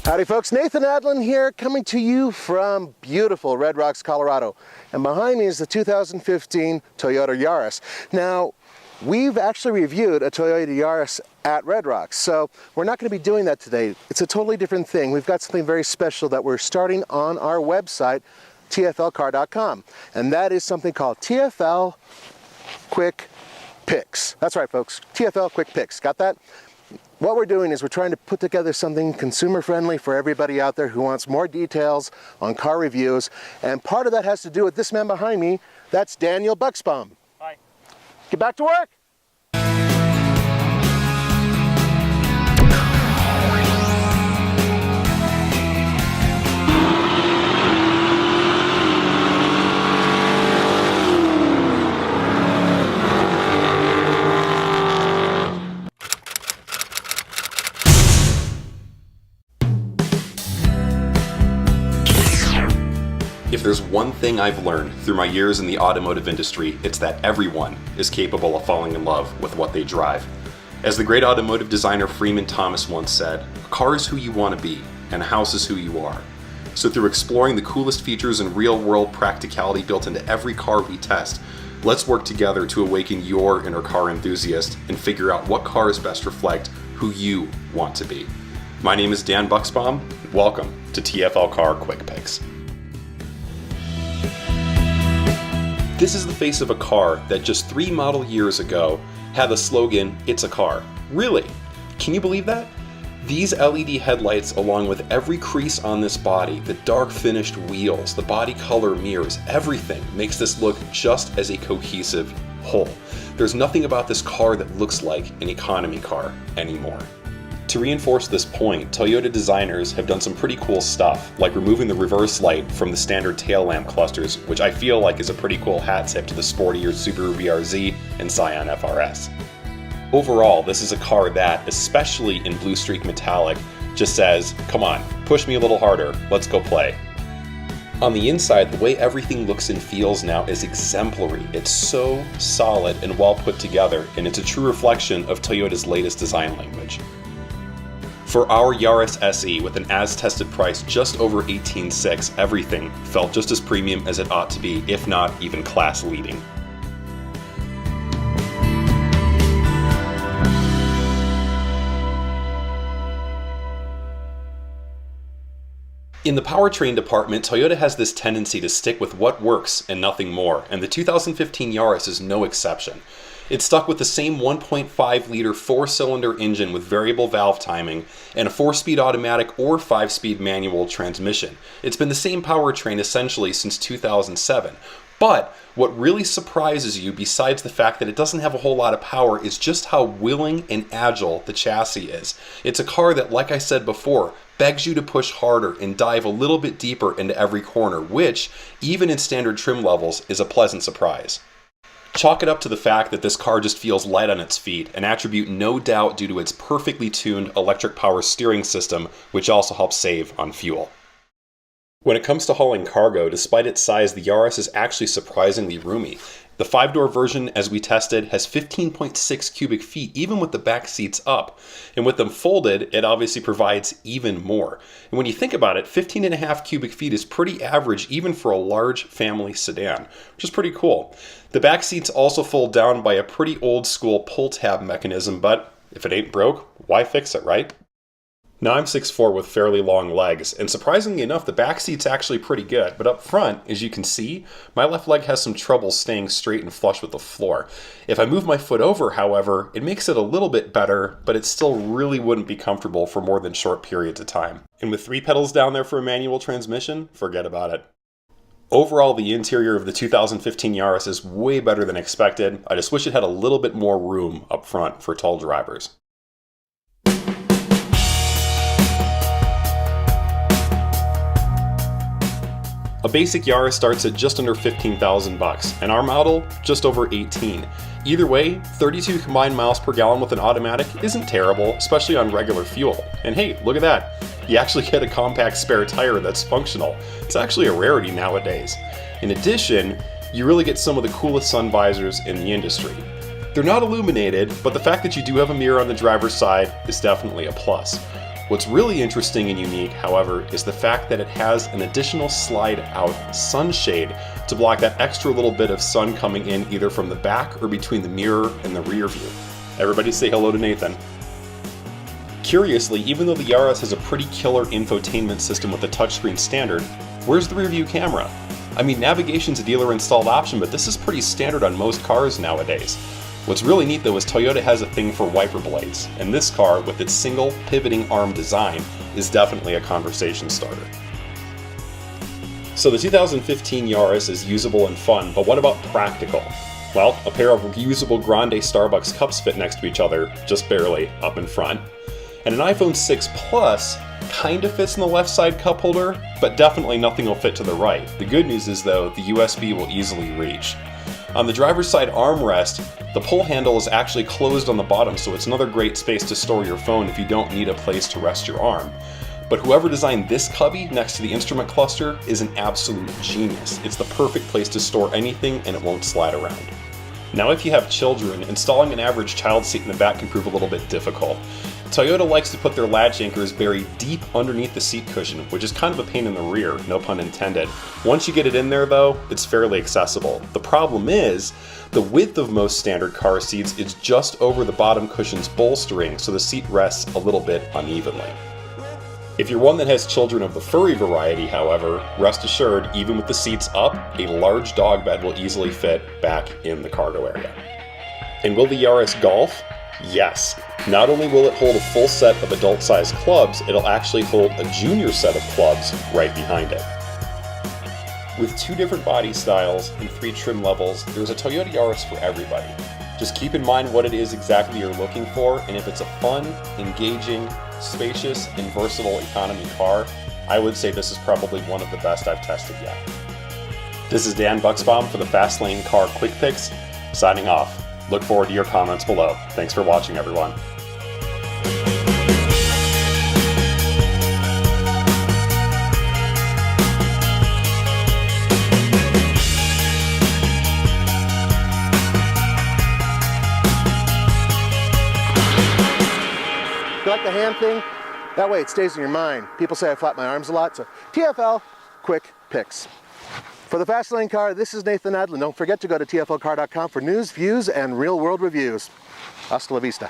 Howdy folks, Nathan Adlin here, coming to you from beautiful Red Rocks, Colorado. And behind me is the 2015 Toyota Yaris. Now, we've actually reviewed a Toyota Yaris at Red Rocks, so we're not going to be doing that today. It's a totally different thing. We've got something very special that we're starting on our website, TFLcar.com. And that is something called TFL Quick Pics. That's right folks, TFL Quick Pics. Got that? What we're doing is we're trying to put together something consumer friendly for everybody out there who wants more details on car reviews. And part of that has to do with this man behind me. That's Daniel Buxbaum. Hi. Get back to work. If there's one thing I've learned through my years in the automotive industry, it's that everyone is capable of falling in love with what they drive. As the great automotive designer Freeman Thomas once said, a car is who you want to be, and a house is who you are. So through exploring the coolest features and real-world practicality built into every car we test, let's work together to awaken your inner car enthusiast and figure out what cars best reflect who you want to be. My name is Dan Buxbaum, and welcome to TFL Car Quick Pics. This is the face of a car that just 3 model years ago had the slogan, "It's a car." Really? Can you believe that? These LED headlights, along with every crease on this body, the dark finished wheels, the body color mirrors, everything makes this look just as a cohesive whole. There's nothing about this car that looks like an economy car anymore. To reinforce this point, Toyota designers have done some pretty cool stuff, like removing the reverse light from the standard tail lamp clusters, which I feel like is a pretty cool hat tip to the sportier Subaru BRZ and Scion FRS. Overall, this is a car that, especially in Blue Streak Metallic, just says, come on, push me a little harder, let's go play. On the inside, the way everything looks and feels now is exemplary. It's so solid and well put together, and it's a true reflection of Toyota's latest design language. For our Yaris SE, with an as-tested price just over $18,600, everything felt just as premium as it ought to be, if not even class-leading. In the powertrain department, Toyota has this tendency to stick with what works and nothing more, and the 2015 Yaris is no exception. It's stuck with the same 1.5-liter 4-cylinder engine with variable valve timing and a 4-speed automatic or 5-speed manual transmission. It's been the same powertrain essentially since 2007. But what really surprises you, besides the fact that it doesn't have a whole lot of power, is just how willing and agile the chassis is. It's a car that, like I said before, begs you to push harder and dive a little bit deeper into every corner, which, even in standard trim levels, is a pleasant surprise. Chalk it up to the fact that this car just feels light on its feet, an attribute no doubt due to its perfectly tuned electric power steering system, which also helps save on fuel. When it comes to hauling cargo, despite its size, the Yaris is actually surprisingly roomy. The 5-door version, as we tested, has 15.6 cubic feet, even with the back seats up. And with them folded, it obviously provides even more. And when you think about it, 15.5 cubic feet is pretty average even for a large family sedan, which is pretty cool. The back seats also fold down by a pretty old school pull tab mechanism, but if it ain't broke, why fix it, right? Now I'm 6'4" with fairly long legs, and surprisingly enough, the back seat's actually pretty good, but up front, as you can see, my left leg has some trouble staying straight and flush with the floor. If I move my foot over, however, it makes it a little bit better, but it still really wouldn't be comfortable for more than short periods of time. And with 3 pedals down there for a manual transmission, forget about it. Overall, the interior of the 2015 Yaris is way better than expected. I just wish it had a little bit more room up front for tall drivers. A basic Yaris starts at just under $15,000, and our model just over 18. Either way, 32 combined miles per gallon with an automatic isn't terrible, especially on regular fuel. And hey, look at that. You actually get a compact spare tire that's functional. It's actually a rarity nowadays. In addition, you really get some of the coolest sun visors in the industry. They're not illuminated, but the fact that you do have a mirror on the driver's side is definitely a plus. What's really interesting and unique, however, is the fact that it has an additional slide-out sunshade to block that extra little bit of sun coming in either from the back or between the mirror and the rear view. Everybody say hello to Nathan. Curiously, even though the Yaris has a pretty killer infotainment system with a touchscreen standard, where's the rear view camera? I mean, navigation's a dealer-installed option, but this is pretty standard on most cars nowadays. What's really neat though is Toyota has a thing for wiper blades, and this car, with its single pivoting arm design, is definitely a conversation starter. So the 2015 Yaris is usable and fun, but what about practical? Well, a pair of reusable grande Starbucks cups fit next to each other, just barely, up in front. And an iPhone 6 Plus kind of fits in the left side cup holder, but definitely nothing will fit to the right. The good news is though, the USB will easily reach. On the driver's side armrest, the pull handle is actually closed on the bottom, so it's another great space to store your phone if you don't need a place to rest your arm. But whoever designed this cubby next to the instrument cluster is an absolute genius. It's the perfect place to store anything and it won't slide around. Now if you have children, installing an average child seat in the back can prove a little bit difficult. Toyota likes to put their latch anchors buried deep underneath the seat cushion, which is kind of a pain in the rear, no pun intended. Once you get it in there though, it's fairly accessible. The problem is, the width of most standard car seats is just over the bottom cushion's bolstering, so the seat rests a little bit unevenly. If you're one that has children of the furry variety, however, rest assured, even with the seats up, a large dog bed will easily fit back in the cargo area. And will the Yaris golf? Yes. Not only will it hold a full set of adult-sized clubs, it'll actually hold a junior set of clubs right behind it. With 2 different body styles and 3 trim levels, there's a Toyota Yaris for everybody. Just keep in mind what it is exactly you're looking for, and if it's a fun, engaging, spacious, and versatile economy car, I would say this is probably one of the best I've tested yet. This is Dan Buxbaum for the Fast Lane Car Quick Picks, signing off. Look forward to your comments below. Thanks for watching, everyone. You like the hand thing? That way it stays in your mind. People say I flap my arms a lot, so TFL Quick Picks. For the Fast Lane Car, this is Nathan Adlin. Don't forget to go to tflcar.com for news, views, and real-world reviews. Hasta la vista.